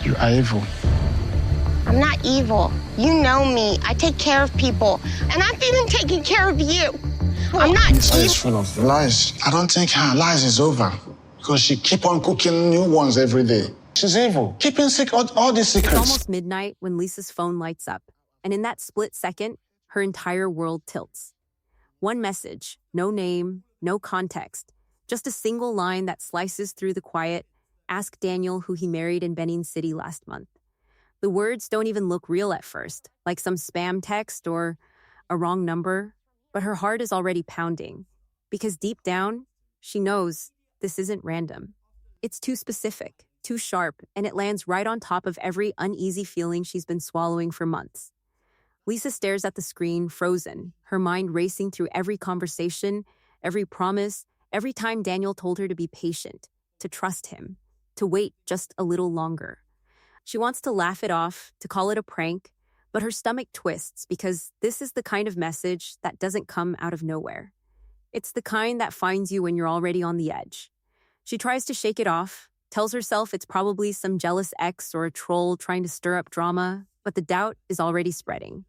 You are evil. I'm not evil. You know me. I take care of people. And I've even taken care of you. I'm not Lisa evil. is full of lies. I don't think her lies is over. Because she keep on cooking new ones every day. She's evil. Keeping all these secrets. It's almost midnight when Lisa's phone lights up. And in that split second, her entire world tilts. One message, no name, no context. Just a single line that slices through the quiet. Ask Daniel who he married in Benin City last month. The words don't even look real at first, like some spam text or a wrong number. But her heart is already pounding. Because deep down, she knows this isn't random. It's too specific, too sharp, and it lands right on top of every uneasy feeling she's been swallowing for months. Lisa stares at the screen, frozen, her mind racing through every conversation, every promise, every time Daniel told her to be patient, to trust him, to wait just a little longer. She wants to laugh it off, to call it a prank, but her stomach twists because this is the kind of message that doesn't come out of nowhere. It's the kind that finds you when you're already on the edge. She tries to shake it off, tells herself it's probably some jealous ex or a troll trying to stir up drama, but the doubt is already spreading.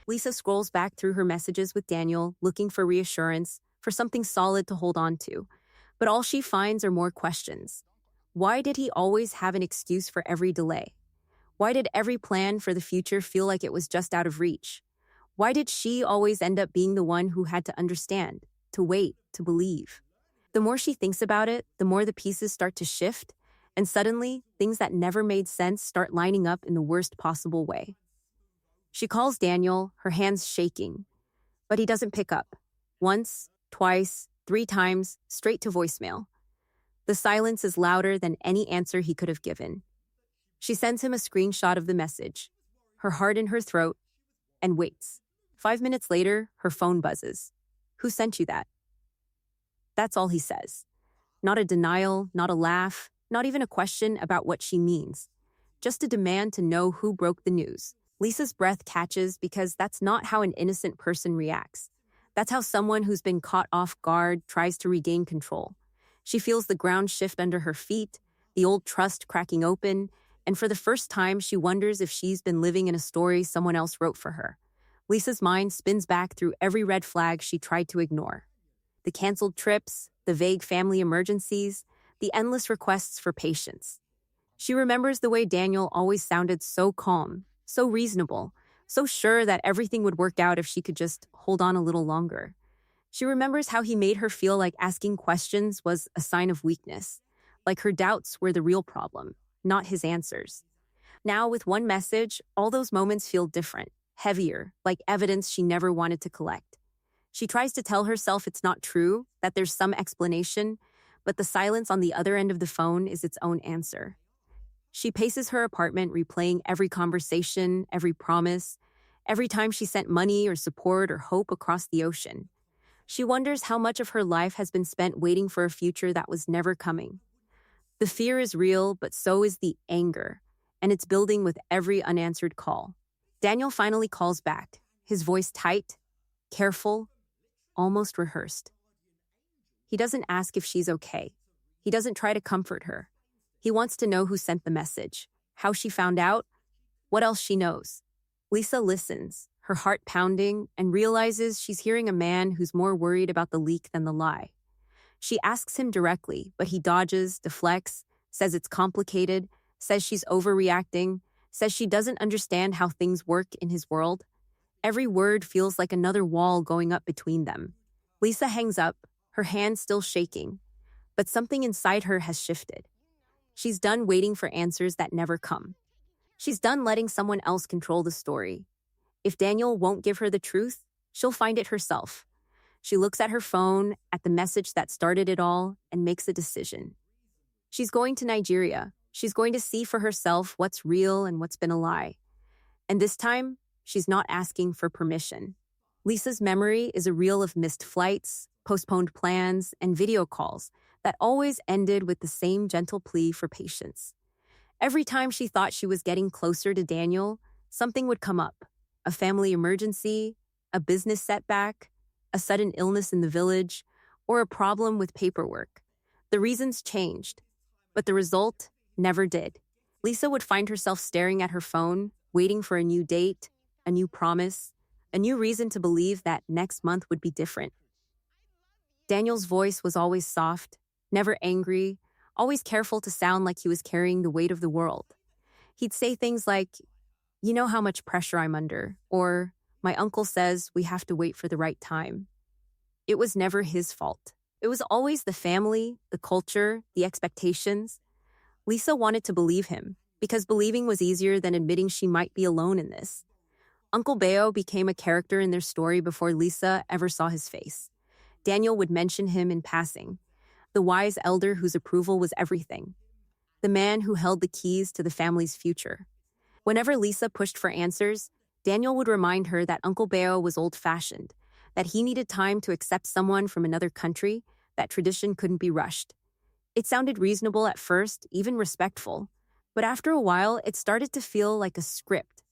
Lisa scrolls back through her messages with Daniel, looking for reassurance, for something solid to hold on to. But all she finds are more questions. Why did he always have an excuse for every delay? Why did every plan for the future feel like it was just out of reach? Why did she always end up being the one who had to understand, to wait, to believe? The more she thinks about it, the more the pieces start to shift, and suddenly, things that never made sense start lining up in the worst possible way. She calls Daniel, her hands shaking, but he doesn't pick up. Once, twice, 3 times, straight to voicemail. The silence is louder than any answer he could have given. She sends him a screenshot of the message, her heart in her throat, and waits. 5 minutes later, her phone buzzes. Who sent you that? That's all he says. Not a denial, not a laugh, not even a question about what she means. Just a demand to know who broke the news. Lisa's breath catches because that's not how an innocent person reacts. That's how someone who's been caught off guard tries to regain control. She feels the ground shift under her feet, the old trust cracking open, and for the first time, she wonders if she's been living in a story someone else wrote for her. Lisa's mind spins back through every red flag she tried to ignore. The canceled trips, the vague family emergencies, the endless requests for patience. She remembers the way Daniel always sounded so calm, so reasonable, so sure that everything would work out if she could just hold on a little longer. She remembers how he made her feel like asking questions was a sign of weakness, like her doubts were the real problem, not his answers. Now, with one message, all those moments feel different, heavier, like evidence she never wanted to collect. She tries to tell herself it's not true, that there's some explanation, but the silence on the other end of the phone is its own answer. She paces her apartment, replaying every conversation, every promise, every time she sent money or support or hope across the ocean. She wonders how much of her life has been spent waiting for a future that was never coming. The fear is real, but so is the anger, and it's building with every unanswered call. Daniel finally calls back, his voice tight, careful, almost rehearsed. He doesn't ask if she's okay. He doesn't try to comfort her. He wants to know who sent the message, how she found out, what else she knows. Lisa listens, her heart pounding, and realizes she's hearing a man who's more worried about the leak than the lie. She asks him directly, but he dodges, deflects, says it's complicated, says she's overreacting, says she doesn't understand how things work in his world. Every word feels like another wall going up between them. Lisa hangs up, her hand still shaking, but something inside her has shifted. She's done waiting for answers that never come. She's done letting someone else control the story. If Daniel won't give her the truth, she'll find it herself. She looks at her phone, at the message that started it all, and makes a decision. She's going to Nigeria. She's going to see for herself what's real and what's been a lie. And this time, she's not asking for permission. Lisa's memory is a reel of missed flights, postponed plans, and video calls that always ended with the same gentle plea for patience. Every time she thought she was getting closer to Daniel, something would come up. A family emergency, a business setback, a sudden illness in the village, or a problem with paperwork. The reasons changed, but the result never did. Lisa would find herself staring at her phone, waiting for a new date, a new promise, a new reason to believe that next month would be different. Daniel's voice was always soft, never angry, always careful to sound like he was carrying the weight of the world. He'd say things like, "You know how much pressure I'm under," or "My uncle says we have to wait for the right time." It was never his fault. It was always the family, the culture, the expectations. Lisa wanted to believe him, because believing was easier than admitting she might be alone in this. Uncle Beo became a character in their story before Lisa ever saw his face. Daniel would mention him in passing, the wise elder whose approval was everything, the man who held the keys to the family's future. Whenever Lisa pushed for answers, Daniel would remind her that Uncle Beo was old-fashioned, that he needed time to accept someone from another country, that tradition couldn't be rushed. It sounded reasonable at first, even respectful, but after a while, it started to feel like a script.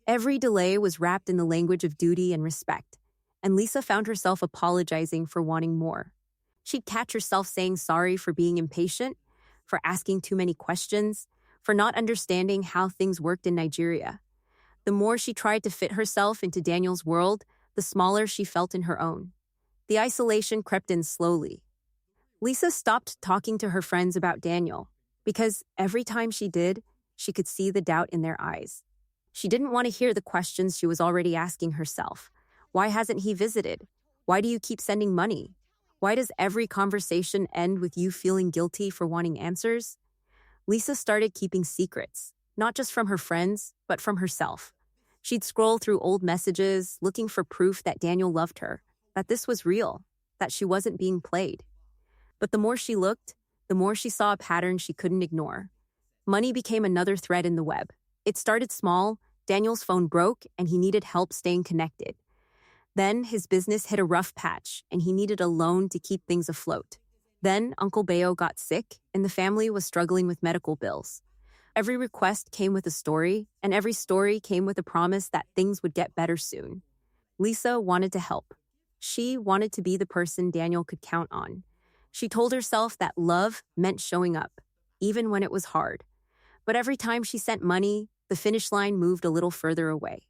Every delay was wrapped in the language of duty and respect, and Lisa found herself apologizing for wanting more. She'd catch herself saying sorry for being impatient, for asking too many questions, for not understanding how things worked in Nigeria. The more she tried to fit herself into Daniel's world, the smaller she felt in her own. The isolation crept in slowly. Lisa stopped talking to her friends about Daniel, because every time she did, she could see the doubt in their eyes. She didn't want to hear the questions she was already asking herself. Why hasn't he visited? Why do you keep sending money? Why does every conversation end with you feeling guilty for wanting answers? Lisa started keeping secrets, not just from her friends, but from herself. She'd scroll through old messages, looking for proof that Daniel loved her, that this was real, that she wasn't being played. But the more she looked, the more she saw a pattern she couldn't ignore. Money became another thread in the web. It started small. Daniel's phone broke, and he needed help staying connected. Then his business hit a rough patch, and he needed a loan to keep things afloat. Then Uncle Beo got sick, and the family was struggling with medical bills. Every request came with a story, and every story came with a promise that things would get better soon. Lisa wanted to help. She wanted to be the person Daniel could count on. She told herself that love meant showing up, even when it was hard. But every time she sent money, the finish line moved a little further away.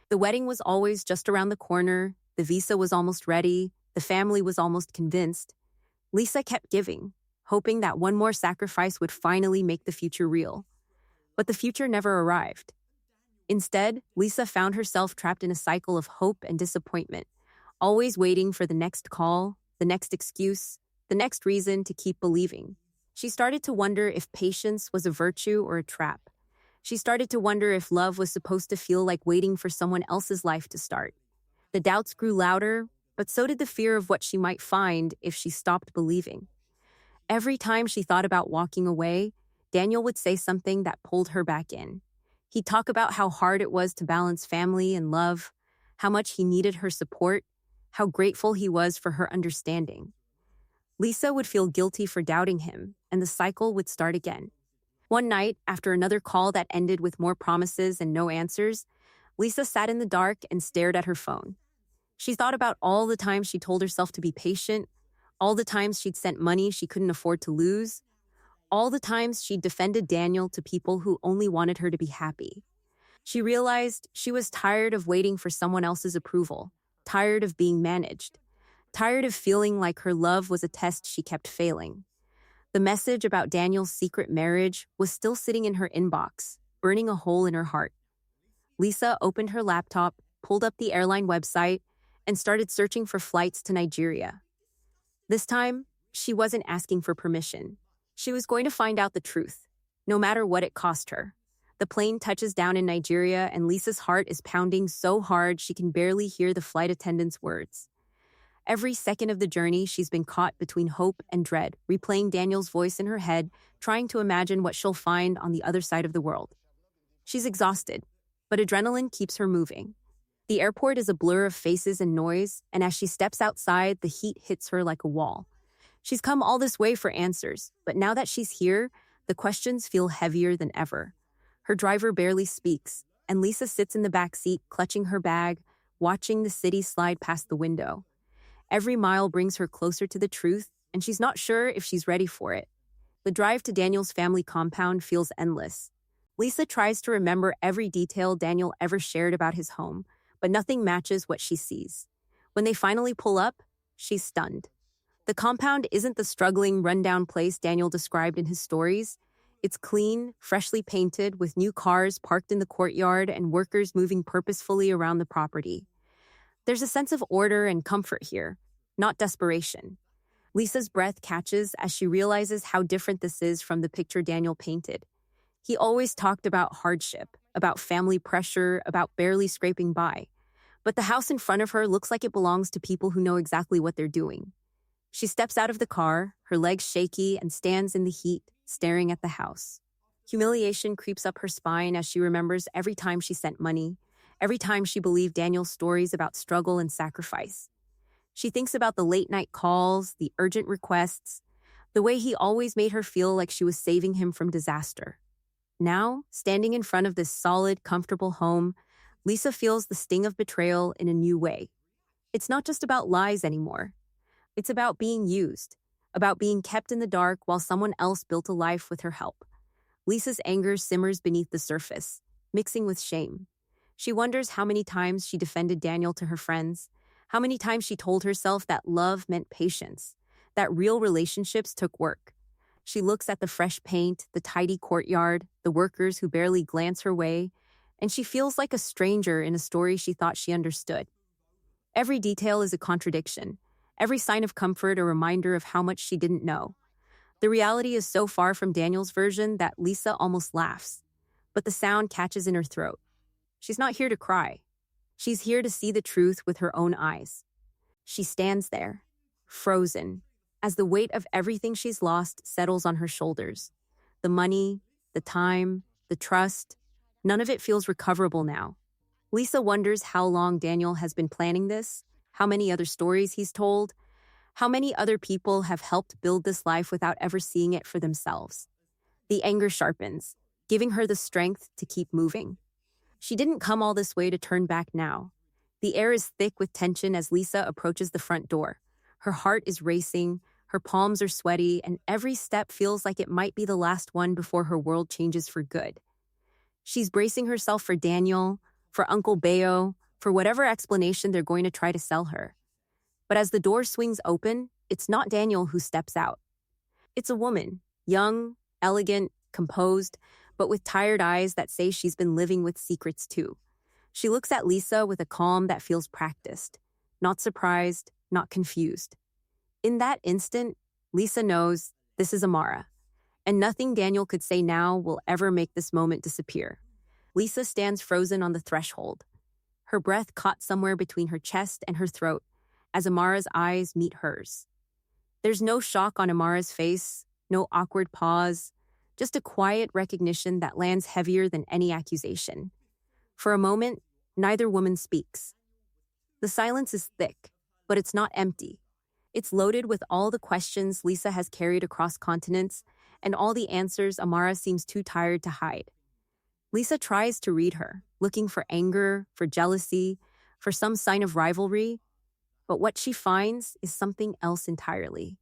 The wedding was always just around the corner, the visa was almost ready, the family was almost convinced. Lisa kept giving, hoping that one more sacrifice would finally make the future real. But the future never arrived. Instead, Lisa found herself trapped in a cycle of hope and disappointment, always waiting for the next call, the next excuse, the next reason to keep believing. She started to wonder if patience was a virtue or a trap. She started to wonder if love was supposed to feel like waiting for someone else's life to start. The doubts grew louder, but so did the fear of what she might find if she stopped believing. Every time she thought about walking away, Daniel would say something that pulled her back in. He'd talk about how hard it was to balance family and love, how much he needed her support, how grateful he was for her understanding. Lisa would feel guilty for doubting him, and the cycle would start again. One night, after another call that ended with more promises and no answers, Lisa sat in the dark and stared at her phone. She thought about all the times she told herself to be patient, all the times she'd sent money she couldn't afford to lose, all the times she'd defended Daniel to people who only wanted her to be happy. She realized she was tired of waiting for someone else's approval, tired of being managed, tired of feeling like her love was a test she kept failing. The message about Daniel's secret marriage was still sitting in her inbox, burning a hole in her heart. Lisa opened her laptop, pulled up the airline website, and started searching for flights to Nigeria. This time, she wasn't asking for permission. She was going to find out the truth, no matter what it cost her. The plane touches down in Nigeria, and Lisa's heart is pounding so hard she can barely hear the flight attendant's words. Every second of the journey, she's been caught between hope and dread, replaying Daniel's voice in her head, trying to imagine what she'll find on the other side of the world. She's exhausted, but adrenaline keeps her moving. The airport is a blur of faces and noise, and as she steps outside, the heat hits her like a wall. She's come all this way for answers, but now that she's here, the questions feel heavier than ever. Her driver barely speaks, and Lisa sits in the back seat, clutching her bag, watching the city slide past the window. Every mile brings her closer to the truth, and she's not sure if she's ready for it. The drive to Daniel's family compound feels endless. Lisa tries to remember every detail Daniel ever shared about his home, but nothing matches what she sees. When they finally pull up, she's stunned. The compound isn't the struggling, rundown place Daniel described in his stories. It's clean, freshly painted, with new cars parked in the courtyard and workers moving purposefully around the property. There's a sense of order and comfort here, not desperation. Lisa's breath catches as she realizes how different this is from the picture Daniel painted. He always talked about hardship, about family pressure, about barely scraping by. But the house in front of her looks like it belongs to people who know exactly what they're doing. She steps out of the car, her legs shaky, and stands in the heat, staring at the house. Humiliation creeps up her spine as she remembers every time she sent money, every time she believed Daniel's stories about struggle and sacrifice. She thinks about the late-night calls, the urgent requests, the way he always made her feel like she was saving him from disaster. Now, standing in front of this solid, comfortable home, Lisa feels the sting of betrayal in a new way. It's not just about lies anymore. It's about being used, about being kept in the dark while someone else built a life with her help. Lisa's anger simmers beneath the surface, mixing with shame. She wonders how many times she defended Daniel to her friends, how many times she told herself that love meant patience, that real relationships took work. She looks at the fresh paint, the tidy courtyard, the workers who barely glance her way, and she feels like a stranger in a story she thought she understood. Every detail is a contradiction, every sign of comfort a reminder of how much she didn't know. The reality is so far from Daniel's version that Lisa almost laughs, but the sound catches in her throat. She's not here to cry. She's here to see the truth with her own eyes. She stands there, frozen, as the weight of everything she's lost settles on her shoulders. The money, the time, the trust, none of it feels recoverable now. Lisa wonders how long Daniel has been planning this, how many other stories he's told, how many other people have helped build this life without ever seeing it for themselves. The anger sharpens, giving her the strength to keep moving. She didn't come all this way to turn back now. The air is thick with tension as Lisa approaches the front door. Her heart is racing, her palms are sweaty, and every step feels like it might be the last one before her world changes for good. She's bracing herself for Daniel, for Uncle Beo, for whatever explanation they're going to try to sell her. But as the door swings open, it's not Daniel who steps out. It's a woman, young, elegant, composed, but with tired eyes that say she's been living with secrets too. She looks at Lisa with a calm that feels practiced, not surprised, not confused. In that instant, Lisa knows this is Amara, and nothing Daniel could say now will ever make this moment disappear. Lisa stands frozen on the threshold, her breath caught somewhere between her chest and her throat as Amara's eyes meet hers. There's no shock on Amara's face, no awkward pause, just a quiet recognition that lands heavier than any accusation. For a moment, neither woman speaks. The silence is thick, but it's not empty. It's loaded with all the questions Lisa has carried across continents and all the answers Amara seems too tired to hide. Lisa tries to read her, looking for anger, for jealousy, for some sign of rivalry, but what she finds is something else entirely.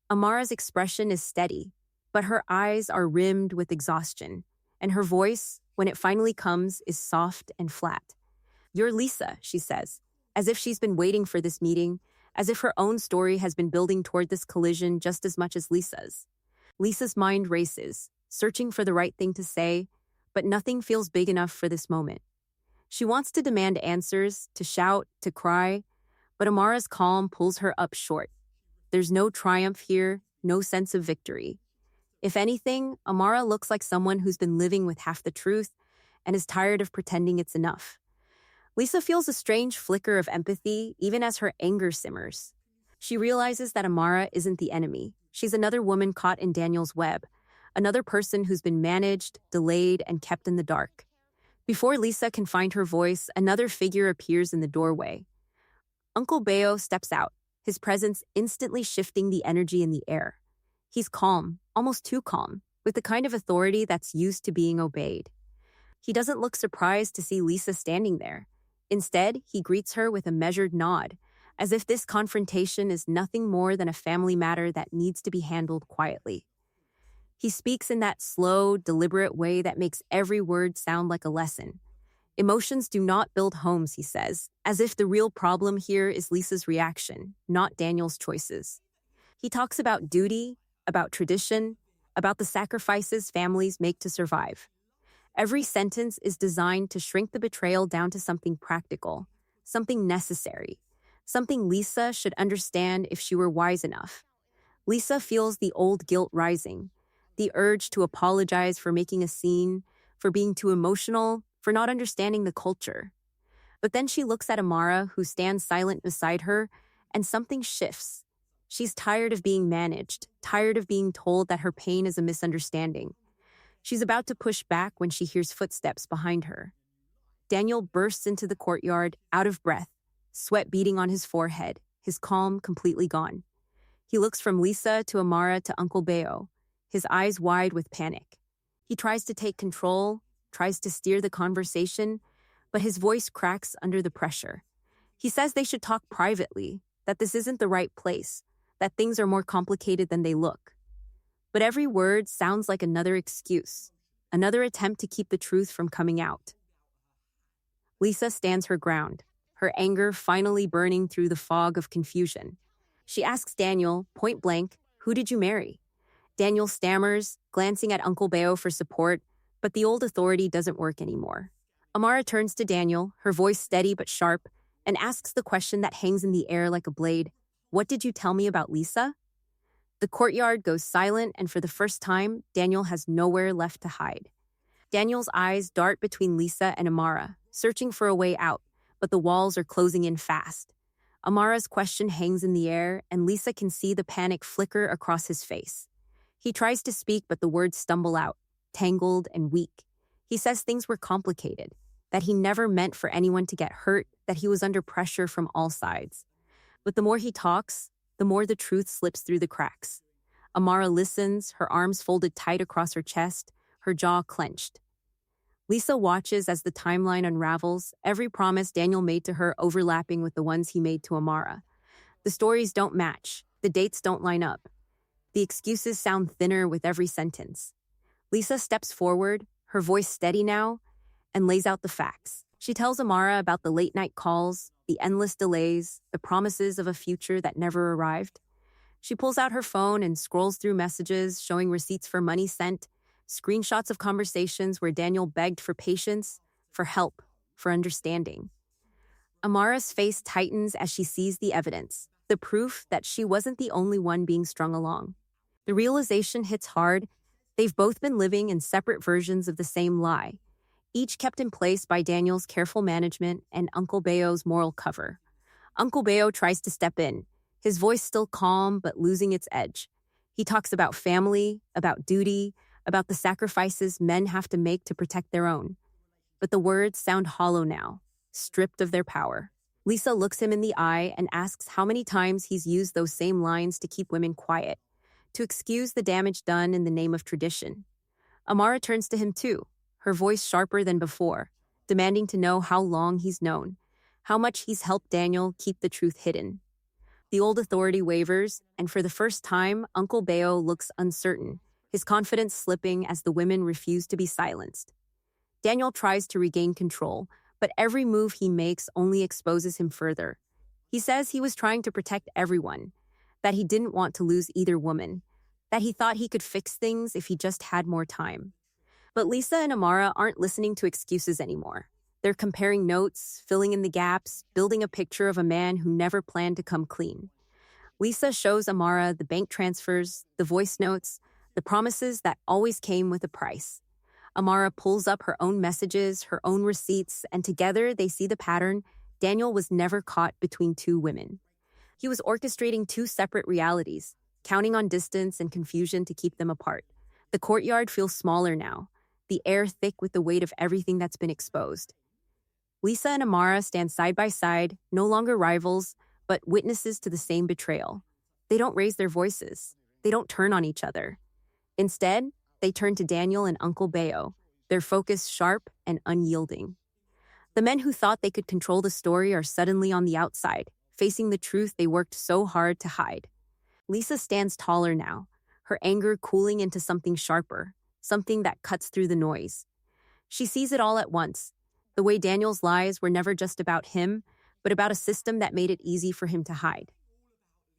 Amara's expression is steady, but her eyes are rimmed with exhaustion, and her voice, when it finally comes, is soft and flat. "You're Lisa," she says, as if she's been waiting for this meeting, as if her own story has been building toward this collision just as much as Lisa's. Lisa's mind races, searching for the right thing to say, but nothing feels big enough for this moment. She wants to demand answers, to shout, to cry, but Amara's calm pulls her up short. There's no triumph here, no sense of victory. If anything, Amara looks like someone who's been living with half the truth and is tired of pretending it's enough. Lisa feels a strange flicker of empathy even as her anger simmers. She realizes that Amara isn't the enemy. She's another woman caught in Daniel's web, another person who's been managed, delayed, and kept in the dark. Before Lisa can find her voice, another figure appears in the doorway. Uncle Beo steps out, his presence instantly shifting the energy in the air. He's calm, almost too calm, with the kind of authority that's used to being obeyed. He doesn't look surprised to see Lisa standing there. Instead, he greets her with a measured nod, as if this confrontation is nothing more than a family matter that needs to be handled quietly. He speaks in that slow, deliberate way that makes every word sound like a lesson. Emotions do not build homes, he says, as if the real problem here is Lisa's reaction, not Daniel's choices. He talks about duty, about tradition, about the sacrifices families make to survive. Every sentence is designed to shrink the betrayal down to something practical, something necessary, something Lisa should understand if she were wise enough. Lisa feels the old guilt rising, the urge to apologize for making a scene, for being too emotional, for not understanding the culture. But then she looks at Amara, who stands silent beside her, and something shifts. She's tired of being managed, tired of being told that her pain is a misunderstanding. She's about to push back when she hears footsteps behind her. Daniel bursts into the courtyard, out of breath, sweat beading on his forehead, his calm completely gone. He looks from Lisa to Amara to Uncle Beo, his eyes wide with panic. He tries to take control, tries to steer the conversation, but his voice cracks under the pressure. He says they should talk privately, that this isn't the right place, that things are more complicated than they look. But every word sounds like another excuse, another attempt to keep the truth from coming out. Lisa stands her ground, her anger finally burning through the fog of confusion. She asks Daniel, point blank, "Who did you marry?" Daniel stammers, glancing at Uncle Beo for support, but the old authority doesn't work anymore. Amara turns to Daniel, her voice steady but sharp, and asks the question that hangs in the air like a blade. "What did you tell me about Lisa?" The courtyard goes silent, and for the first time, Daniel has nowhere left to hide. Daniel's eyes dart between Lisa and Amara, searching for a way out, but the walls are closing in fast. Amara's question hangs in the air, and Lisa can see the panic flicker across his face. He tries to speak, but the words stumble out, tangled and weak. He says things were complicated, that he never meant for anyone to get hurt, that he was under pressure from all sides. But the more he talks, the more the truth slips through the cracks. Amara listens, her arms folded tight across her chest, her jaw clenched. Lisa watches as the timeline unravels, every promise Daniel made to her overlapping with the ones he made to Amara. The stories don't match, the dates don't line up. The excuses sound thinner with every sentence. Lisa steps forward, her voice steady now, and lays out the facts. She tells Amara about the late-night calls, the endless delays, the promises of a future that never arrived. She pulls out her phone and scrolls through messages showing receipts for money sent, screenshots of conversations where Daniel begged for patience, for help, for understanding. Amara's face tightens as she sees the evidence, the proof that she wasn't the only one being strung along. The realization hits hard. They've both been living in separate versions of the same lie, each kept in place by Daniel's careful management and Uncle Beo's moral cover. Uncle Beo tries to step in, his voice still calm but losing its edge. He talks about family, about duty, about the sacrifices men have to make to protect their own. But the words sound hollow now, stripped of their power. Lisa looks him in the eye and asks how many times he's used those same lines to keep women quiet, to excuse the damage done in the name of tradition. Amara turns to him too, her voice sharper than before, demanding to know how long he's known, how much he's helped Daniel keep the truth hidden. The old authority wavers, and for the first time, Uncle Beo looks uncertain, his confidence slipping as the women refuse to be silenced. Daniel tries to regain control, but every move he makes only exposes him further. He says he was trying to protect everyone, that he didn't want to lose either woman, that he thought he could fix things if he just had more time. But Lisa and Amara aren't listening to excuses anymore. They're comparing notes, filling in the gaps, building a picture of a man who never planned to come clean. Lisa shows Amara the bank transfers, the voice notes, the promises that always came with a price. Amara pulls up her own messages, her own receipts, and together they see the pattern. Daniel was never caught between two women. He was orchestrating two separate realities, counting on distance and confusion to keep them apart. The courtyard feels smaller now, the air thick with the weight of everything that's been exposed. Lisa and Amara stand side by side, no longer rivals, but witnesses to the same betrayal. They don't raise their voices. They don't turn on each other. Instead, they turn to Daniel and Uncle Beo, their focus sharp and unyielding. The men who thought they could control the story are suddenly on the outside, facing the truth they worked so hard to hide. Lisa stands taller now, her anger cooling into something sharper, something that cuts through the noise. She sees it all at once, the way Daniel's lies were never just about him, but about a system that made it easy for him to hide.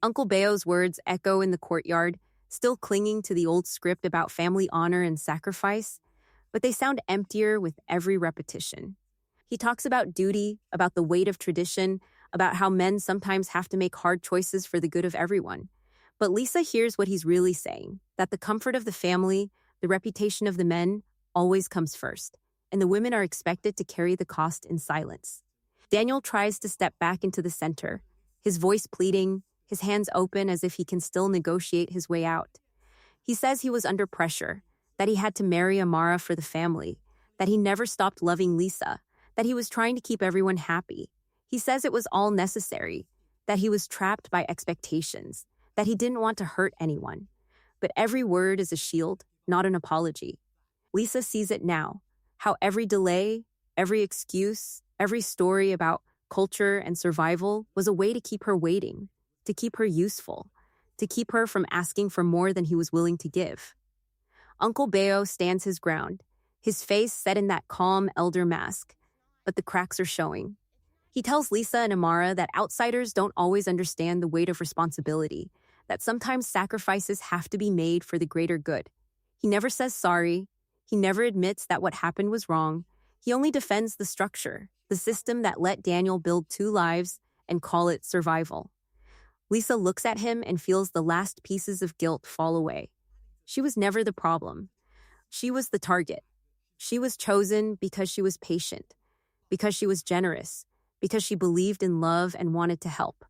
Uncle Beo's words echo in the courtyard, still clinging to the old script about family honor and sacrifice, but they sound emptier with every repetition. He talks about duty, about the weight of tradition, about how men sometimes have to make hard choices for the good of everyone. But Lisa hears what he's really saying, that the comfort of the family, the reputation of the men, always comes first, and the women are expected to carry the cost in silence. Daniel tries to step back into the center, his voice pleading, his hands open as if he can still negotiate his way out. He says he was under pressure, that he had to marry Amara for the family, that he never stopped loving Lisa, that he was trying to keep everyone happy. He says it was all necessary, that he was trapped by expectations, that he didn't want to hurt anyone. But every word is a shield, not an apology. Lisa sees it now, how every delay, every excuse, every story about culture and survival was a way to keep her waiting, to keep her useful, to keep her from asking for more than he was willing to give. Uncle Beo stands his ground, his face set in that calm elder mask, but the cracks are showing. He tells Lisa and Amara that outsiders don't always understand the weight of responsibility, that sometimes sacrifices have to be made for the greater good. He never says sorry. He never admits that what happened was wrong. He only defends the structure, the system that let Daniel build 2 lives and call it survival. Lisa looks at him and feels the last pieces of guilt fall away. She was never the problem. She was the target. She was chosen because she was patient, because she was generous, because she believed in love and wanted to help.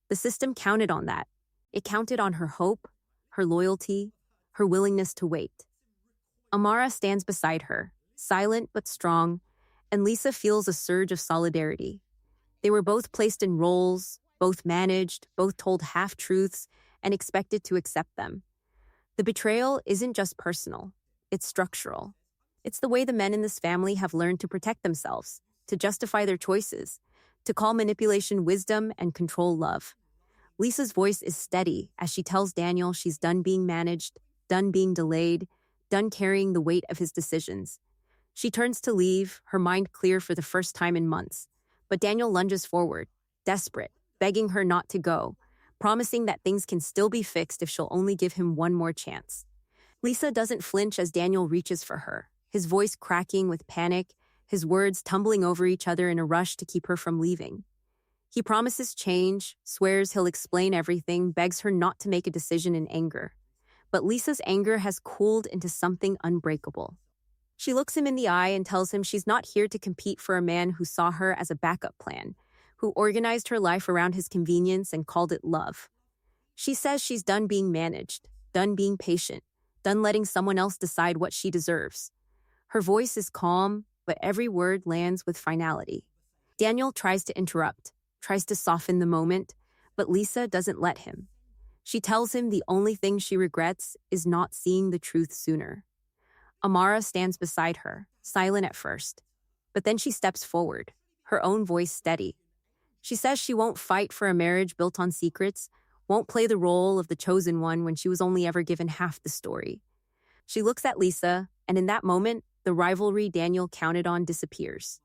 The system counted on that. It counted on her hope, her loyalty, her willingness to wait. Amara stands beside her, silent but strong, and Lisa feels a surge of solidarity. They were both placed in roles, both managed, both told half-truths, and expected to accept them. The betrayal isn't just personal, it's structural. It's the way the men in this family have learned to protect themselves, to justify their choices, to call manipulation wisdom and control love. Lisa's voice is steady as she tells Daniel she's done being managed, done being delayed, done carrying the weight of his decisions. She turns to leave, her mind clear for the first time in months. But Daniel lunges forward, desperate, begging her not to go, promising that things can still be fixed if she'll only give him one more chance. Lisa doesn't flinch as Daniel reaches for her, his voice cracking with panic, his words tumbling over each other in a rush to keep her from leaving. He promises change, swears he'll explain everything, begs her not to make a decision in anger. But Lisa's anger has cooled into something unbreakable. She looks him in the eye and tells him she's not here to compete for a man who saw her as a backup plan, who organized her life around his convenience and called it love. She says she's done being managed, done being patient, done letting someone else decide what she deserves. Her voice is calm, but every word lands with finality. Daniel tries to interrupt, tries to soften the moment, but Lisa doesn't let him. She tells him the only thing she regrets is not seeing the truth sooner. Amara stands beside her, silent at first, but then she steps forward, her own voice steady. She says she won't fight for a marriage built on secrets, won't play the role of the chosen one when she was only ever given half the story. She looks at Lisa, and in that moment, the rivalry Daniel counted on disappears.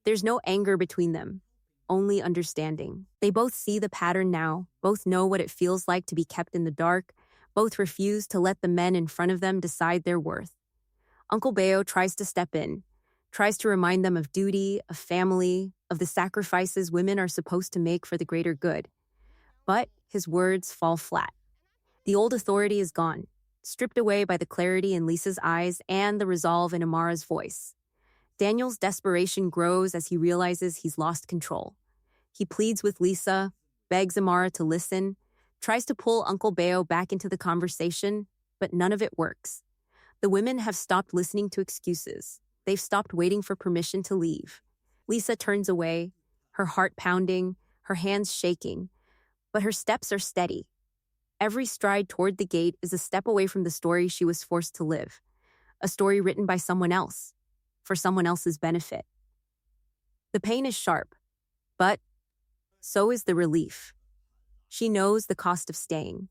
There's no anger between them, only understanding. They both see the pattern now, both know what it feels like to be kept in the dark, both refuse to let the men in front of them decide their worth. Uncle Beo tries to step in, tries to remind them of duty, of family, of the sacrifices women are supposed to make for the greater good. But his words fall flat. The old authority is gone, stripped away by the clarity in Lisa's eyes and the resolve in Amara's voice. Daniel's desperation grows as he realizes he's lost control. He pleads with Lisa, begs Amara to listen, tries to pull Uncle Beo back into the conversation, but none of it works. The women have stopped listening to excuses. They've stopped waiting for permission to leave. Lisa turns away, her heart pounding, her hands shaking, but her steps are steady. Every stride toward the gate is a step away from the story she was forced to live, a story written by someone else, for someone else's benefit. The pain is sharp, but so is the relief. She knows the cost of staying.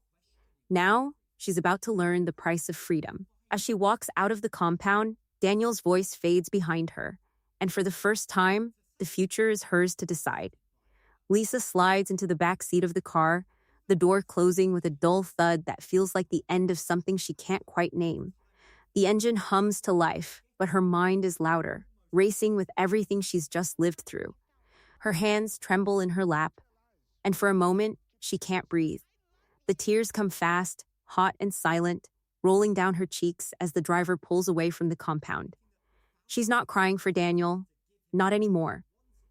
Now, She's about to learn the price of freedom. As she walks out of the compound, Daniel's voice fades behind her, and for the first time, the future is hers to decide. Lisa slides into the back seat of the car, the door closing with a dull thud that feels like the end of something she can't quite name. The engine hums to life, but her mind is louder, racing with everything she's just lived through. Her hands tremble in her lap, and for a moment, she can't breathe. The tears come fast, hot and silent, rolling down her cheeks as the driver pulls away from the compound. She's not crying for Daniel, not anymore.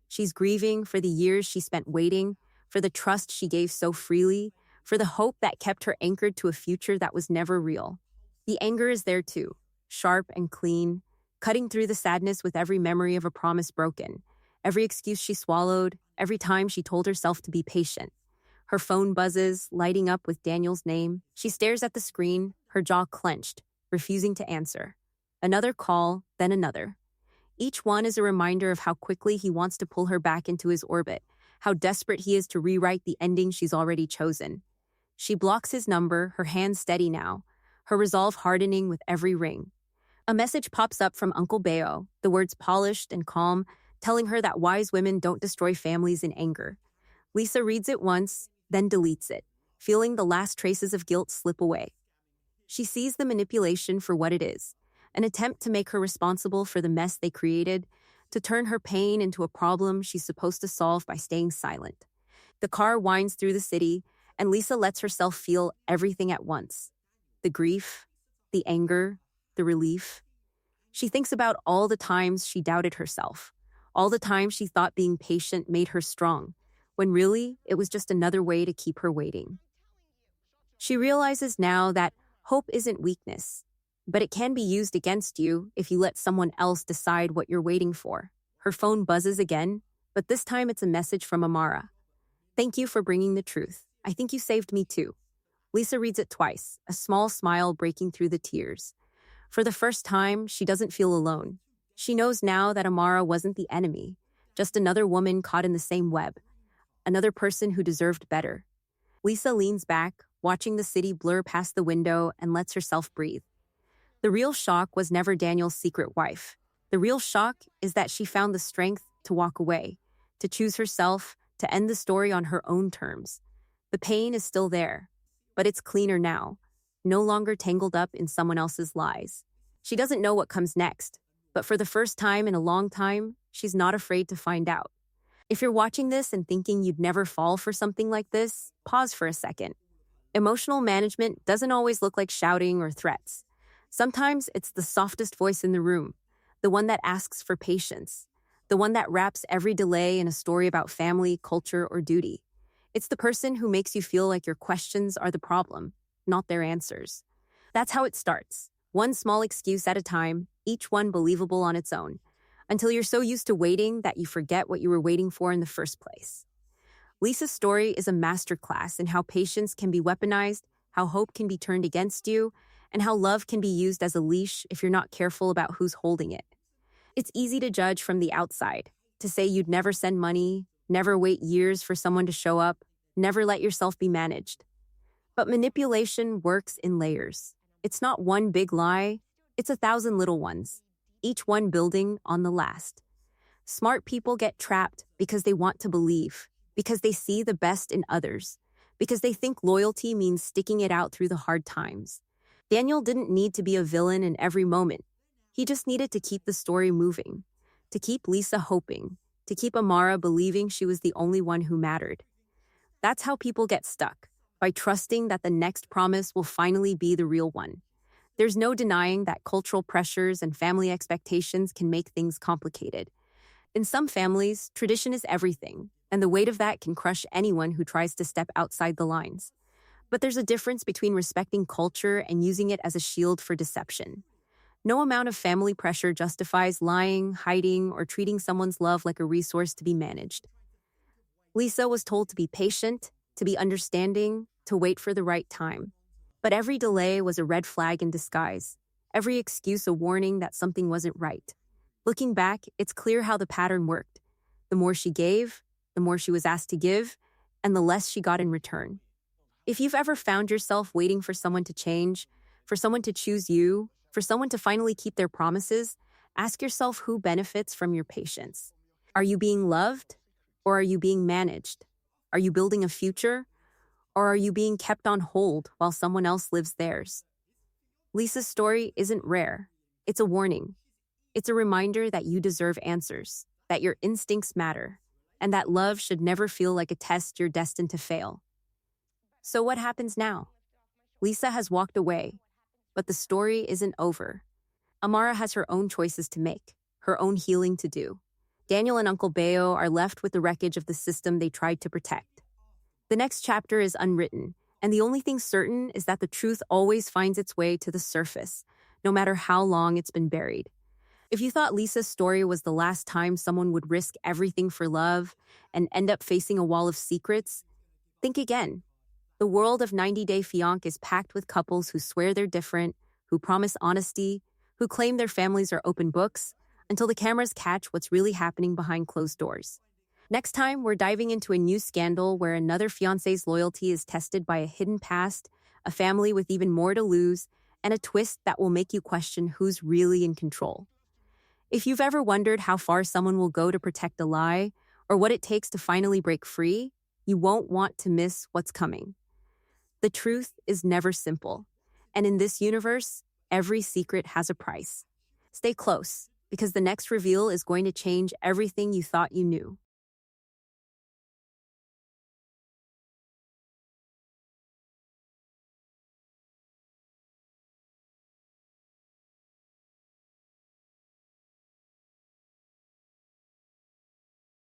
She's grieving for the years she spent waiting, for the trust she gave so freely, for the hope that kept her anchored to a future that was never real. The anger is there too, sharp and clean, cutting through the sadness with every memory of a promise broken, every excuse she swallowed, every time she told herself to be patient. Her phone buzzes, lighting up with Daniel's name. She stares at the screen, her jaw clenched, refusing to answer. Another call, then another. Each one is a reminder of how quickly he wants to pull her back into his orbit, how desperate he is to rewrite the ending she's already chosen. She blocks his number, her hands steady now, her resolve hardening with every ring. A message pops up from Uncle Beo, the words polished and calm, telling her that wise women don't destroy families in anger. Lisa reads it once, then deletes it, feeling the last traces of guilt slip away. She sees the manipulation for what it is, an attempt to make her responsible for the mess they created, to turn her pain into a problem she's supposed to solve by staying silent. The car winds through the city, and Lisa lets herself feel everything at once. The grief, the anger, the relief. She thinks about all the times she doubted herself, all the times she thought being patient made her strong, when really it was just another way to keep her waiting. She realizes now that hope isn't weakness, but it can be used against you if you let someone else decide what you're waiting for. Her phone buzzes again, but this time it's a message from Amara. "Thank you for bringing the truth. I think you saved me too." Lisa reads it twice, a small smile breaking through the tears. For the first time, she doesn't feel alone. She knows now that Amara wasn't the enemy, just another woman caught in the same web, another person who deserved better. Lisa leans back, watching the city blur past the window, and lets herself breathe. The real shock was never Daniel's secret wife. The real shock is that she found the strength to walk away, to choose herself, to end the story on her own terms. The pain is still there, but it's cleaner now, no longer tangled up in someone else's lies. She doesn't know what comes next, but for the first time in a long time, she's not afraid to find out. If you're watching this and thinking you'd never fall for something like this, pause for a second. Emotional management doesn't always look like shouting or threats. Sometimes it's the softest voice in the room, the one that asks for patience, the one that wraps every delay in a story about family, culture, or duty. It's the person who makes you feel like your questions are the problem, not their answers. That's how it starts, one small excuse at a time, each one believable on its own, until you're so used to waiting that you forget what you were waiting for in the first place. Lisa's story is a masterclass in how patience can be weaponized, how hope can be turned against you, and how love can be used as a leash if you're not careful about who's holding it. It's easy to judge from the outside, to say you'd never send money, never wait years for someone to show up, never let yourself be managed. But manipulation works in layers. It's not one big lie, it's 1,000 little ones, each one building on the last. Smart people get trapped because they want to believe, because they see the best in others, because they think loyalty means sticking it out through the hard times. Daniel didn't need to be a villain in every moment. He just needed to keep the story moving, to keep Lisa hoping, to keep Amara believing she was the only one who mattered. That's how people get stuck, by trusting that the next promise will finally be the real one. There's no denying that cultural pressures and family expectations can make things complicated. In some families, tradition is everything, and the weight of that can crush anyone who tries to step outside the lines. But there's a difference between respecting culture and using it as a shield for deception. No amount of family pressure justifies lying, hiding, or treating someone's love like a resource to be managed. Lisa was told to be patient, to be understanding, to wait for the right time. But every delay was a red flag in disguise, every excuse a warning that something wasn't right. Looking back, it's clear how the pattern worked. The more she gave, the more she was asked to give, and the less she got in return. If you've ever found yourself waiting for someone to change, for someone to choose you, for someone to finally keep their promises, ask yourself who benefits from your patience. Are you being loved, or are you being managed? Are you building a future, or are you being kept on hold while someone else lives theirs? Lisa's story isn't rare. It's a warning. It's a reminder that you deserve answers, that your instincts matter, and that love should never feel like a test you're destined to fail. So what happens now? Lisa has walked away, but the story isn't over. Amara has her own choices to make, her own healing to do. Daniel and Uncle Beo are left with the wreckage of the system they tried to protect. The next chapter is unwritten, and the only thing certain is that the truth always finds its way to the surface, no matter how long it's been buried. If you thought Lisa's story was the last time someone would risk everything for love and end up facing a wall of secrets, think again. The world of 90 Day Fiancé is packed with couples who swear they're different, who promise honesty, who claim their families are open books, until the cameras catch what's really happening behind closed doors. Next time, we're diving into a new scandal where another fiancé's loyalty is tested by a hidden past, a family with even more to lose, and a twist that will make you question who's really in control. If you've ever wondered how far someone will go to protect a lie, or what it takes to finally break free, you won't want to miss what's coming. The truth is never simple, and in this universe, every secret has a price. Stay close, because the next reveal is going to change everything you thought you knew.